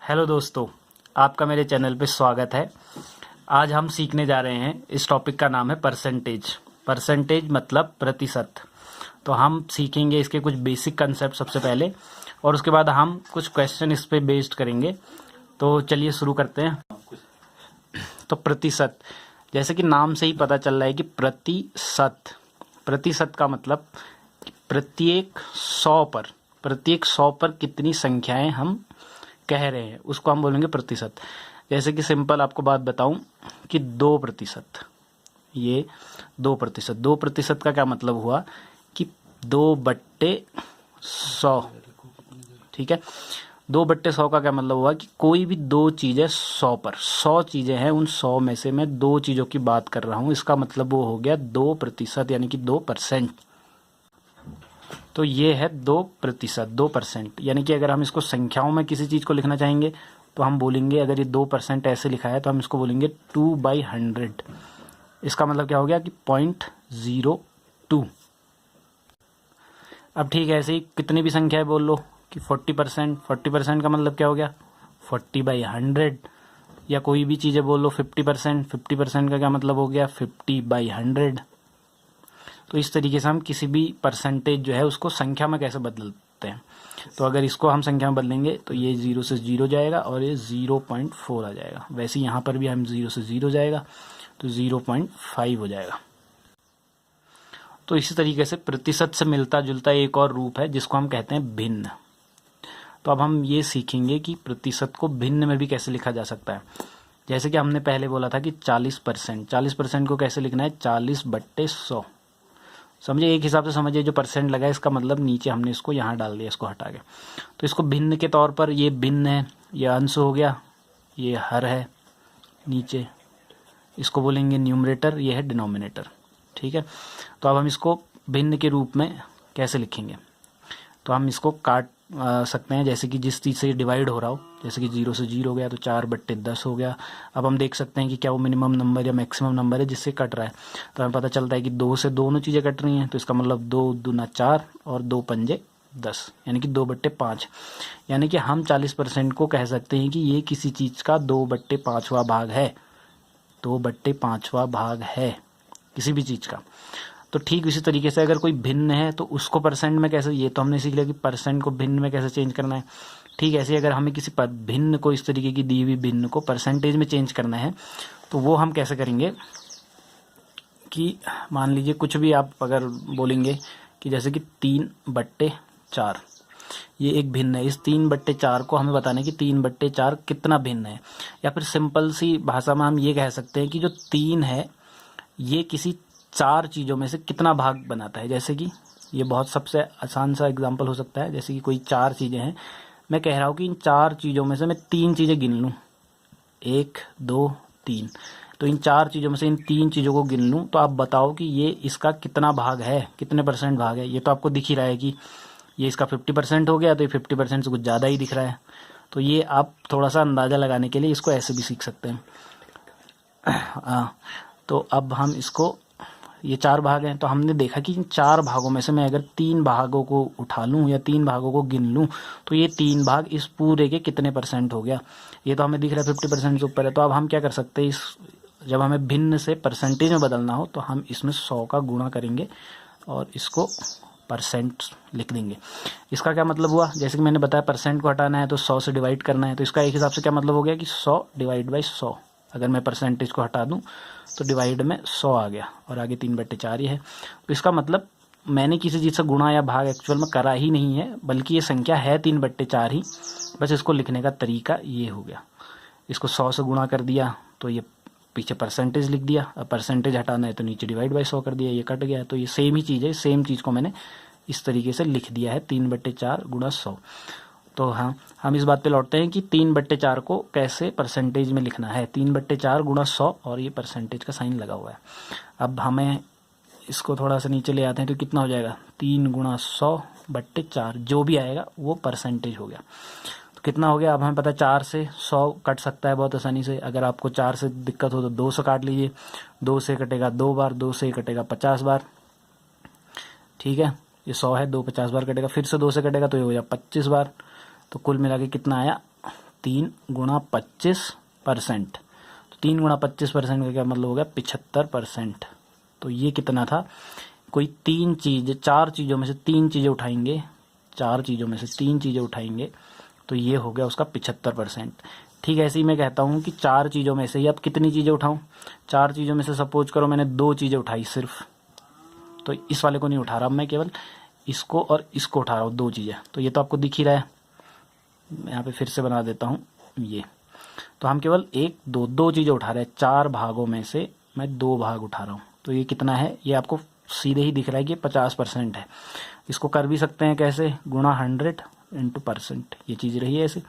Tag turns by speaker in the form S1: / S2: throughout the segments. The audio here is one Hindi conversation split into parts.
S1: हेलो दोस्तों, आपका मेरे चैनल पे स्वागत है। आज हम सीखने जा रहे हैं, इस टॉपिक का नाम है परसेंटेज। परसेंटेज मतलब प्रतिशत। तो हम सीखेंगे इसके कुछ बेसिक कंसेप्ट सबसे पहले, और उसके बाद हम कुछ क्वेश्चन इस पे बेस्ड करेंगे। तो चलिए शुरू करते हैं। तो प्रतिशत, जैसे कि नाम से ही पता चल रहा है कि प्रतिशत। प्रतिशत का मतलब प्रत्येक 100 पर कितनी संख्याएं हम कह रहे हैं उसको हम बोलेंगे प्रतिशत। जैसे कि सिंपल आपको बात बताऊं कि 2%, ये 2%। 2% का क्या मतलब हुआ कि 2/100। ठीक है, 2/100 का क्या मतलब हुआ कि कोई भी दो चीजें 100 पर, 100 चीजें हैं, उन 100 में से मैं दो चीजों की बात कर रहा हूं, इसका मतलब वो हो गया 2%, यानी कि 2%। तो ये है 2%, 2%। यानी कि अगर हम इसको संख्याओं में किसी चीज को लिखना चाहेंगे तो हम बोलेंगे, अगर ये 2% ऐसे लिखा है तो हम इसको बोलेंगे 2/100। इसका मतलब क्या हो गया कि 0.02। अब ठीक है, ऐसे ही कितनी भी संख्या है बोल लो कि 40%। 40% का मतलब क्या हो गया 40/100। या कोई भी चीज़ें बोल लो 50%। 50% का क्या मतलब हो गया 50/100। तो इस तरीके से हम किसी भी परसेंटेज जो है उसको संख्या में कैसे बदलते हैं। तो अगर इसको हम संख्या में बदलेंगे तो ये 0 से 0 जाएगा और ये 0.4 आ जाएगा। वैसे यहाँ पर भी हम 0 से 0 जाएगा तो 0.5 हो जाएगा। तो इसी तरीके से प्रतिशत से मिलता जुलता एक और रूप है जिसको हम कहते हैं भिन्न। तो अब हम ये सीखेंगे कि प्रतिशत को भिन्न में भी कैसे लिखा जा सकता है। जैसे कि हमने पहले बोला था कि 40%। 40% को कैसे लिखना है 40/100। समझिए, एक हिसाब से समझिए, जो परसेंट लगा है इसका मतलब नीचे हमने इसको यहाँ डाल दिया, इसको हटा के। तो इसको भिन्न के तौर पर, ये भिन्न है, ये अंश हो गया, ये हर है नीचे, इसको बोलेंगे न्यूमरेटर, ये है डिनोमिनेटर। ठीक है, तो अब हम इसको भिन्न के रूप में कैसे लिखेंगे। तो हम इसको काट सकते हैं, जैसे कि जिस चीज़ से डिवाइड हो रहा हो। जैसे कि 0 से 0 हो गया तो 4/10 हो गया। अब हम देख सकते हैं कि क्या वो मिनिमम नंबर या मैक्सिमम नंबर है जिससे कट रहा है। तो हमें पता चलता है कि 2 से दोनों चीज़ें कट रही हैं, तो इसका मतलब 2 दूना 4 और 2 पंजे 10, यानी कि 2/5। यानी कि हम 40% को कह सकते हैं कि ये किसी चीज़ का 2/5वां भाग है। 2/5वां भाग है किसी भी चीज़ का। तो ठीक इसी तरीके से अगर कोई भिन्न है तो उसको परसेंट में कैसे, ये तो हमने सीख लिया कि परसेंट को भिन्न में कैसे चेंज करना है। ठीक ऐसे अगर हमें किसी भिन्न को, इस तरीके की दी हुई भिन्न को परसेंटेज में चेंज करना है तो वो हम कैसे करेंगे कि मान लीजिए कुछ भी आप अगर बोलेंगे कि जैसे कि 3/4, ये एक भिन्न है। इस 3/4 को हमें बताना है कि 3/4 कितना भिन्न है। या फिर सिंपल सी भाषा में हम ये कह सकते हैं कि जो 3 है ये किसी 4 चीज़ों में से कितना भाग बनाता है। जैसे कि ये बहुत सबसे आसान सा एग्जांपल हो सकता है। जैसे कि कोई 4 चीज़ें हैं, मैं कह रहा हूँ कि इन 4 चीज़ों में से मैं 3 चीज़ें गिन लूँ, 1 2 3। तो इन 4 चीज़ों में से इन 3 चीज़ों को गिन लूँ, तो आप बताओ कि ये इसका कितना भाग है, कितने % भाग है। ये तो आपको दिख ही रहा है कि ये इसका 50% हो गया, तो ये 50% से कुछ ज़्यादा ही दिख रहा है। तो ये आप थोड़ा सा अंदाज़ा लगाने के लिए इसको ऐसे भी सीख सकते हैं। तो अब हम इसको, ये 4 भाग हैं, तो हमने देखा कि इन 4 भागों में से मैं अगर 3 भागों को उठा लूँ या 3 भागों को गिन लूँ तो ये 3 भाग इस पूरे के कितने % हो गया। ये तो हमें दिख रहा है 50% से ऊपर है। तो अब हम क्या कर सकते हैं, इस जब हमें भिन्न से परसेंटेज में बदलना हो तो हम इसमें 100 का गुणा करेंगे और इसको % लिख देंगे। इसका क्या मतलब हुआ, जैसे कि मैंने बताया परसेंट को हटाना है तो 100 से डिवाइड करना है। तो इसका एक हिसाब से क्या मतलब हो गया कि 100/100। अगर मैं परसेंटेज को हटा दूं तो डिवाइड में 100 आ गया और आगे 3/4 ही है। तो इसका मतलब मैंने किसी चीज़ से गुणा या भाग एक्चुअल में करा ही नहीं है, बल्कि ये संख्या है 3/4 ही। बस इसको लिखने का तरीका ये हो गया, इसको 100 से गुणा कर दिया तो ये पीछे परसेंटेज लिख दिया। अब परसेंटेज हटाना है तो नीचे डिवाइड बाई 100 कर दिया, ये कट गया। तो ये सेम ही चीज़ है, सेम चीज़ को मैंने इस तरीके से लिख दिया है 3/4 गुणा 100। तो हाँ, हम इस बात पे लौटते हैं कि 3/4 को कैसे परसेंटेज में लिखना है। 3/4 गुणा 100 और ये परसेंटेज का साइन लगा हुआ है। अब हमें इसको थोड़ा सा नीचे ले आते हैं तो कितना हो जाएगा 3 गुणा 100/4, जो भी आएगा वो परसेंटेज हो गया। तो कितना हो गया, अब हमें पता है 4 से 100 कट सकता है बहुत आसानी से। अगर आपको 4 से दिक्कत हो तो 2 से काट लीजिए। 2 से कटेगा 2 बार, 2 से कटेगा 50 बार। ठीक है, ये 100 है, 2 50 बार कटेगा, फिर से 2 से कटेगा तो ये हो जाएगा 25 बार। तो कुल मिला के कितना आया 3 गुणा 25%, तो 3 गुणा 25% का क्या मतलब हो गया 75%। तो ये कितना था, कोई चार चीज़ों में से तीन चीज़ें उठाएंगे, तो ये हो गया उसका 75%। ठीक है, ऐसे ही मैं कहता हूँ कि चार चीज़ों में से ही अब कितनी चीज़ें उठाऊँ, चार चीज़ों में से सपोज करो मैंने 2 चीज़ें उठाई सिर्फ, तो इस वाले को नहीं उठा रहा मैं, केवल इसको और इसको उठा रहा हूँ 2 चीज़ें। तो ये तो आपको दिख ही रहा है, मैं यहाँ पे फिर से बना देता हूँ ये। तो हम केवल 2 चीज़ें उठा रहे हैं, 4 भागों में से मैं 2 भाग उठा रहा हूँ। तो ये कितना है, ये आपको सीधे ही दिख रहा है कि 50% है। इसको कर भी सकते हैं कैसे, गुणा 100 इंटू %, ये चीज़ रही है ऐसे।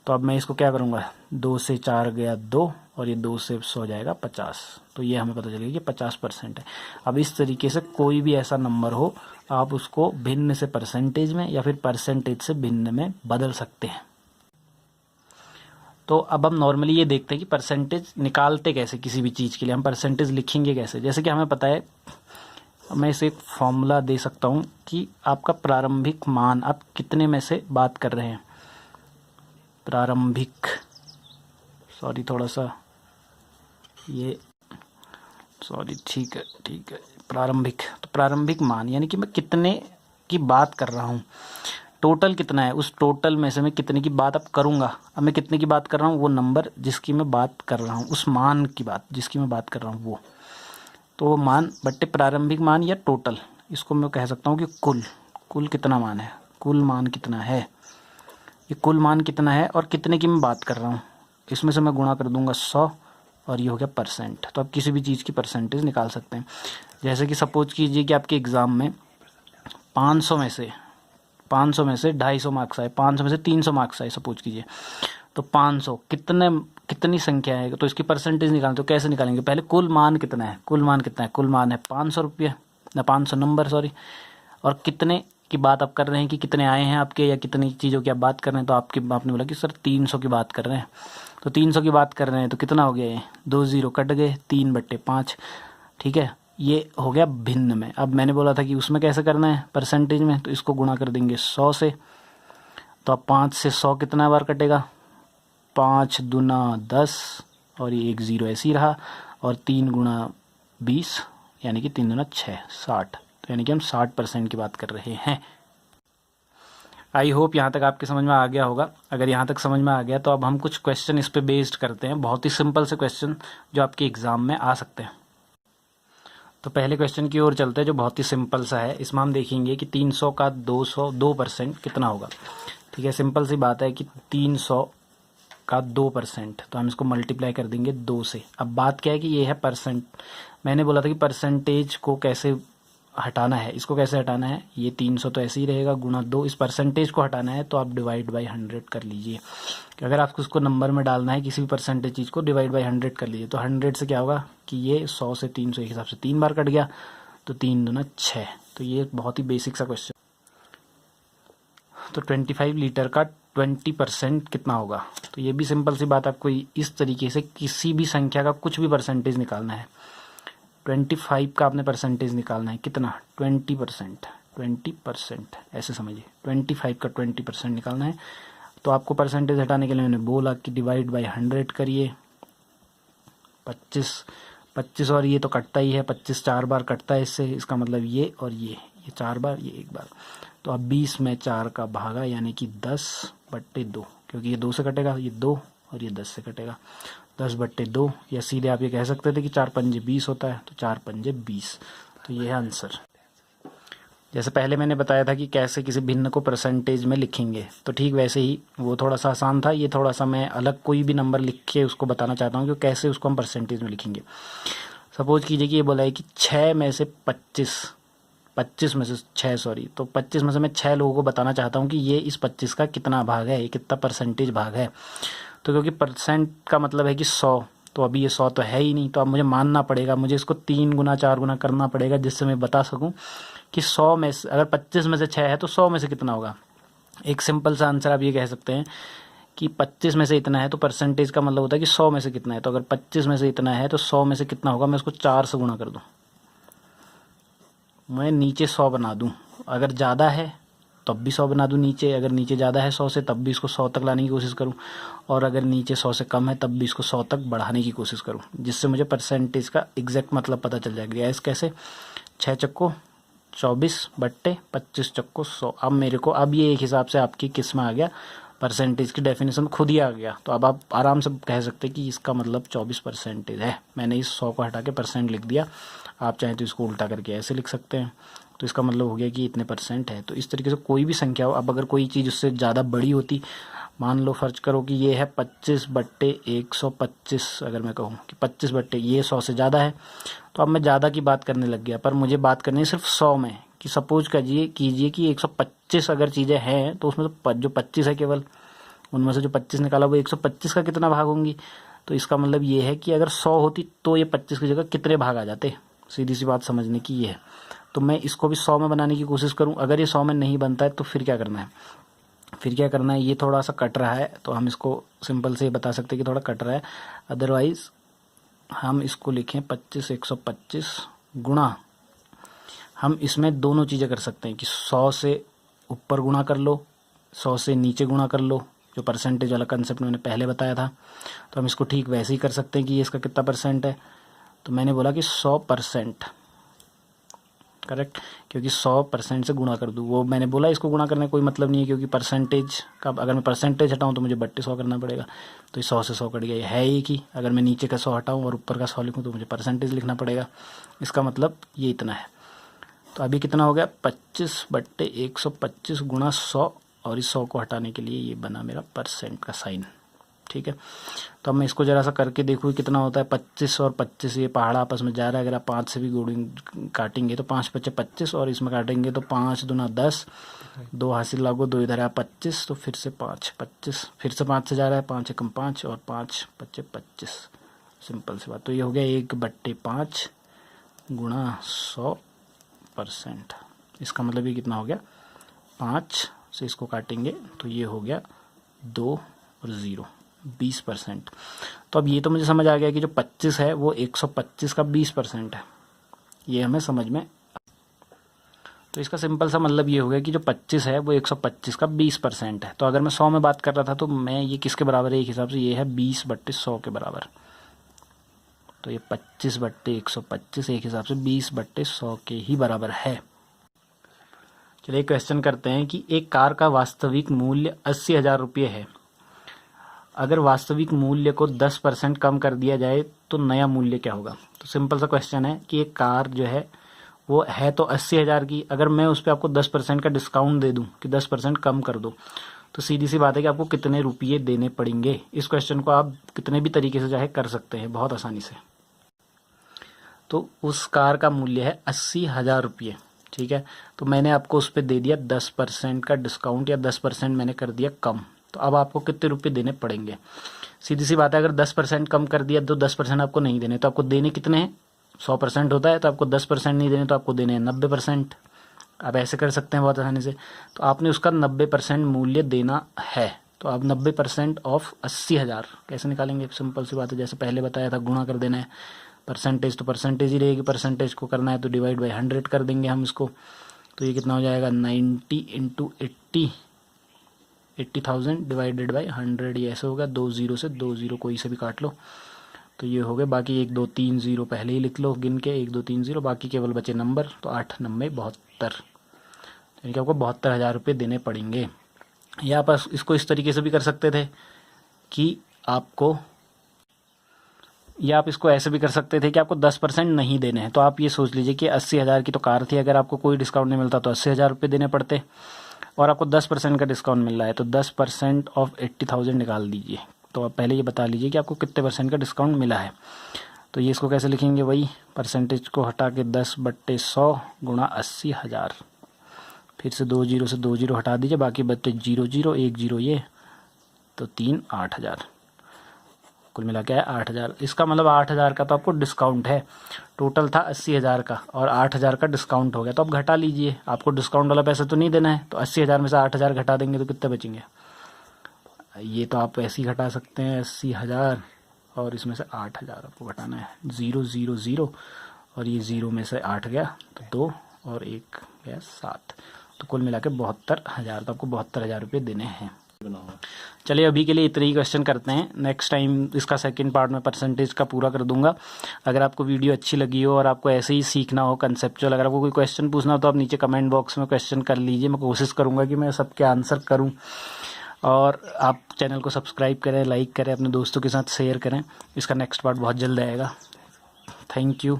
S1: तो अब मैं इसको क्या करूँगा, 2 से 4 गया 2 और ये 2 से 100 जाएगा 50, तो ये हमें पता चलेगा कि 50% है। अब इस तरीके से कोई भी ऐसा नंबर हो, आप उसको भिन्न से परसेंटेज में या फिर परसेंटेज से भिन्न में बदल सकते हैं। तो अब हम नॉर्मली ये देखते हैं कि परसेंटेज निकालते कैसे, किसी भी चीज़ के लिए हम परसेंटेज लिखेंगे कैसे। जैसे कि हमें पता है, मैं इसे एक फॉर्मूला दे सकता हूँ कि आपका प्रारंभिक मान आप कितने में से बात कर रहे हैं। प्रारंभिक, सॉरी थोड़ा सा ये, सॉरी ठीक है, प्रारंभिक, तो प्रारंभिक मान यानी कि मैं कितने की बात कर रहा हूँ, टोटल कितना है, उस टोटल में से मैं कितने की बात अब करूँगा। अब मैं कितने की बात कर रहा हूँ, वो नंबर जिसकी मैं बात कर रहा हूँ, उस मान की बात जिसकी मैं बात कर रहा हूँ वो, तो वो मान बट्टे प्रारंभिक मान या टोटल, इसको मैं कह सकता हूँ कि कुल कितना मान है, कुल मान कितना है, ये कुल मान कितना है और कितने की मैं बात कर रहा हूँ, इसमें से मैं गुणा कर दूंगा 100 और ये हो गया %। तो आप किसी भी चीज़ की परसेंटेज निकाल सकते हैं। जैसे कि सपोज कीजिए कि आपके एग्ज़ाम में 500 में से 250 मार्क्स आए, 500 में से 300 मार्क्स आए सपोज कीजिए, तो 500 कितनी संख्या है, तो इसकी परसेंटेज निकालें तो कैसे निकालेंगे, पहले कुल मान कितना है, कुल मान है 500 रुपये ना 500 नंबर सॉरी, और कितने की बात आप कर रहे हैं कि कितने आए हैं आपके या कितनी चीज़ों की आप बात कर रहे हैं, तो आपने बोला कि सर 300 की बात कर रहे हैं, तो 300 की बात कर रहे हैं तो कितना हो गया, ये 2 0 कट गए, 3/5, ठीक है, ये हो गया भिन्न में। अब मैंने बोला था कि उसमें कैसे करना है परसेंटेज में, तो इसको गुणा कर देंगे 100 से, तो अब 5 से 100 कितना बार कटेगा, 5 दूना 10 और ये 1 0 ऐसे ही रहा, और 3 गुणा 20 यानी कि 3 दूना 6 60, तो यानी कि हम 60% की बात कर रहे हैं। आई होप यहाँ तक आपके समझ में आ गया होगा। अगर यहाँ तक समझ में आ गया तो अब हम कुछ क्वेश्चन इस पे बेस्ड करते हैं, बहुत ही सिंपल से क्वेश्चन जो आपके एग्ज़ाम में आ सकते हैं। तो पहले क्वेश्चन की ओर चलते हैं जो बहुत ही सिंपल सा है। इसमें हम देखेंगे कि 300 का 2% कितना होगा। ठीक है, सिंपल सी बात है कि 300 का 2%, तो हम इसको मल्टीप्लाई कर देंगे 2 से। अब बात क्या है कि ये है परसेंट, मैंने बोला था कि परसेंटेज को कैसे हटाना है, इसको कैसे हटाना है, ये 300 तो ऐसे ही रहेगा गुणा 2, इस परसेंटेज को हटाना है तो आप डिवाइड बाई 100 कर लीजिए। कि अगर आपको उसको नंबर में डालना है किसी भी परसेंटेज चीज़ को, डिवाइड बाई 100 कर लीजिए। तो 100 से क्या होगा कि ये 100 से 300 एक हिसाब से 3 बार कट गया, तो 3 दूना 6। तो ये बहुत ही बेसिक सा क्वेश्चन। तो 25 लीटर का 20% कितना होगा, तो ये भी सिंपल सी बात, आपको इस तरीके से किसी भी संख्या का कुछ भी परसेंटेज निकालना है। 25 का आपने परसेंटेज निकालना है, कितना, 20%, ऐसे समझिए 25 का 20% निकालना है। तो आपको परसेंटेज हटाने के लिए मैंने बोला कि डिवाइड बाई 100 करिए। 25 और ये तो कटता ही है, 25 4 बार कटता है इससे, इसका मतलब ये और ये 4 बार, ये 1 बार। तो अब 20 में 4 का भागा यानी कि 10/2, क्योंकि ये 2 से कटेगा, ये 2 और ये 10 से कटेगा, 10/2, या सीधे आप ये कह सकते थे कि 4 पंजे 20 होता है, तो 4 पंजे 20। तो ये है आंसर। जैसे पहले मैंने बताया था कि कैसे किसी भिन्न को परसेंटेज में लिखेंगे, तो ठीक वैसे ही वो थोड़ा सा आसान था, ये थोड़ा सा मैं अलग कोई भी नंबर लिख के उसको बताना चाहता हूँ कि कैसे उसको हम परसेंटेज में लिखेंगे। सपोज कीजिए कि ये बोला है कि 6 में से 25 में से 6 सॉरी, तो 25 में से मैं 6 लोगों को बताना चाहता हूँ कि ये इस 25 का कितना भाग है, ये कितना परसेंटेज भाग है। तो क्योंकि परसेंट का मतलब है कि 100, तो अभी ये 100 तो है ही नहीं, तो अब मुझे मानना पड़ेगा, मुझे इसको 3 गुना 4 गुना करना पड़ेगा, जिससे मैं बता सकूं कि 100 में से, अगर 25 में से 6 है तो 100 में से कितना होगा। एक सिंपल सा आंसर आप ये कह सकते हैं कि 25 में से इतना है, तो परसेंटेज का मतलब होता है कि 100 में से कितना है। तो अगर 25 में से इतना है तो 100 में से कितना होगा, मैं उसको 4 से गुणा कर दूँ, मैं नीचे 100 बना दूँ। अगर ज़्यादा है तब भी 100 बना दूँ नीचे, अगर नीचे ज़्यादा है 100 से तब भी इसको 100 तक लाने की कोशिश करूँ, और अगर नीचे 100 से कम है तब भी इसको 100 तक बढ़ाने की कोशिश करूँ, जिससे मुझे परसेंटेज का एग्जैक्ट मतलब पता चल जाएगा। इस कैसे 6 चक्को 24 बट्टे 25 चक्को 100। अब मेरे को अब ये एक हिसाब से आपकी किस में आ गया, परसेंटेज की डेफिनेशन खुद ही आ गया। तो अब आप आराम से कह सकते हैं कि इसका मतलब 24% है। मैंने इस 100 को हटा के परसेंट लिख दिया, आप चाहें तो इसको उल्टा करके ऐसे लिख सकते हैं। तो इसका मतलब हो गया कि इतने परसेंट है। तो इस तरीके से कोई भी संख्या हो, अब अगर कोई चीज़ उससे ज़्यादा बड़ी होती, मान लो फर्ज करो कि ये है 25/125, अगर मैं कहूँ कि 25 ये 100 से ज़्यादा है, तो अब मैं ज़्यादा की बात करने लग गया। पर मुझे बात करनी है सिर्फ 100 में, कि सपोज कीजिए कि 125 अगर चीज़ें हैं, तो उसमें तो जो 25 है केवल, उनमें से जो 25 निकाला वो 125 का कितना भाग होंगी। तो इसका मतलब ये है कि अगर 100 होती तो ये 25 की जगह कितने भाग आ जाते। सीधी सी बात समझने की ये है। तो मैं इसको भी 100 में बनाने की कोशिश करूं, अगर ये 100 में नहीं बनता है तो फिर क्या करना है, ये थोड़ा सा कट रहा है, तो हम इसको सिंपल से बता सकते हैं कि थोड़ा कट रहा है। अदरवाइज हम इसको लिखें 25 125 गुणा, हम इसमें दोनों चीज़ें कर सकते हैं कि 100 से ऊपर गुणा कर लो, 100 से नीचे गुणा कर लो, जो परसेंटेज वाला कंसेप्ट मैंने पहले बताया था। तो हम इसको ठीक वैसे ही कर सकते हैं कि ये इसका कितना परसेंट है। तो मैंने बोला कि 100%, करेक्ट, क्योंकि 100% से गुणा कर दूँ। वो मैंने बोला इसको गुणा करने का कोई मतलब नहीं है, क्योंकि परसेंटेज का अगर मैं परसेंटेज हटाऊँ तो मुझे बट्टे 100 करना पड़ेगा। तो ये 100 से 100 कट गया, ये है एक ही। अगर मैं नीचे का 100 हटाऊँ और ऊपर का 100 लिखूँ तो मुझे परसेंटेज लिखना पड़ेगा। इसका मतलब ये इतना है। तो अभी कितना हो गया, 25/125 गुणा 100, और इस 100 को हटाने के लिए ये बना मेरा परसेंट का साइन। ठीक है, तो अब मैं इसको ज़रा सा करके देखूँ कितना होता है। 25 और 25 ये पहाड़ा आपस में जा रहा है। अगर आप 5 से भी काटेंगे तो 5 × 25, और इसमें काटेंगे तो 5 दूना 10, 2 हासिल लागो, 2 इधर आया 25, तो फिर से 5 25, फिर से 5 से जा रहा है, 5 एकम 5 और 5 × 25, सिंपल सी बात। तो ये हो गया 1/5 गुणा 100%। इसका मतलब ये कितना हो गया, 5 से इसको काटेंगे तो ये हो गया 2 और 0, 20%। तो अब ये तो मुझे समझ आ गया कि जो 25 है वो 125 का 20% है, ये हमें समझ में। तो इसका सिंपल सा मतलब ये हो गया कि जो 25 है वो 125 का 20% है। तो अगर मैं 100 में बात कर रहा था तो मैं ये किसके बराबर है, एक हिसाब से ये है 20/100 के बराबर। तो ये 25/125 एक हिसाब से 20/100 के ही बराबर है। चलिए क्वेश्चन करते हैं कि एक कार का वास्तविक मूल्य 80,000 रुपये है। अगर वास्तविक मूल्य को 10% कम कर दिया जाए तो नया मूल्य क्या होगा। तो सिंपल सा क्वेश्चन है कि एक कार जो है वो है तो 80,000 की, अगर मैं उस पर आपको 10% का डिस्काउंट दे दूं कि 10% कम कर दो, तो सीधी सी बात है कि आपको कितने रुपये देने पड़ेंगे। इस क्वेश्चन को आप कितने भी तरीके से चाहे कर सकते हैं बहुत आसानी से। तो उस कार का मूल्य है 80,000 रुपये, ठीक है। तो मैंने आपको उस पर दे दिया 10% का डिस्काउंट, या 10% मैंने कर दिया कम। तो अब आपको कितने रुपये देने पड़ेंगे। सीधी सी बात है, अगर 10% कम कर दिया तो 10% आपको नहीं देने, तो आपको देने कितने हैं, 100% होता है, तो आपको 10% नहीं देने तो आपको देने हैं 90%। आप ऐसे कर सकते हैं बहुत आसानी से। तो आपने उसका 90% मूल्य देना है। तो आप 90% ऑफ 80,000 कैसे निकालेंगे, सिंपल सी बात है, जैसे पहले बताया था, गुणा कर देना है। परसेंटेज तो परसेंटेज ही रहेगी, परसेंटेज को करना है तो डिवाइड बाई 100 कर देंगे हम इसको। तो ये कितना हो जाएगा, 90 × 80,000 डिवाइडेड बाई 100, ये ऐसे होगा। 2 0 से 2 0 कोई से भी काट लो, तो ये हो गए। बाकी 1 2 3 0 पहले ही लिख लो गिन के, 1 2 3 0, बाकी केवल बचे नंबर। तो 8 9 72, यानी कि आपको 72,000 रुपये देने पड़ेंगे। या आप इसको इस तरीके से भी कर सकते थे कि आपको, या आप इसको ऐसे भी कर सकते थे कि आपको 10% नहीं देने हैं। तो आप ये सोच लीजिए कि 80,000 की तो कार थी, अगर आपको कोई डिस्काउंट नहीं मिलता तो 80,000 रुपये देने पड़ते, और आपको 10% का डिस्काउंट मिल रहा है, तो 10% ऑफ 80,000 निकाल दीजिए। तो आप पहले ये बता लीजिए कि आपको कितने % का डिस्काउंट मिला है। तो ये इसको कैसे लिखेंगे, वही परसेंटेज को हटा के 10/100 गुणा 80,000, फिर से 2 0 से 2 0 हटा दीजिए, बाकी बचे 0 0 1 0 ये, तो 3 8,000, कुल मिला के है 8,000। इसका मतलब 8,000 का तो आपको डिस्काउंट है। टोटल था 80,000 का और 8,000 का डिस्काउंट हो गया, तो आप घटा लीजिए। आपको डिस्काउंट वाला पैसा तो नहीं देना है, तो 80,000 में से 8,000 घटा देंगे तो कितने बचेंगे। ये तो आप ऐसे ही घटा सकते हैं, 80,000 और इसमें से 8,000 आपको घटाना है। 0 0 0 और ये 0 में से 8 गया तो 2 और 1 गया 7। तो कुल मिला के 72,000, तो आपको 72,000 रुपये देने हैं। चलिए अभी के लिए इतने ही क्वेश्चन करते हैं, नेक्स्ट टाइम इसका सेकंड पार्ट में परसेंटेज का पूरा कर दूंगा। अगर आपको वीडियो अच्छी लगी हो और आपको ऐसे ही सीखना हो कंसेप्चुअल, अगर आपको कोई क्वेश्चन पूछना हो तो आप नीचे कमेंट बॉक्स में क्वेश्चन कर लीजिए, मैं कोशिश करूँगा कि मैं सबके आंसर करूँ। और आप चैनल को सब्सक्राइब करें, लाइक करें, अपने दोस्तों के साथ शेयर करें। इसका नेक्स्ट पार्ट बहुत जल्द आएगा। Thank you.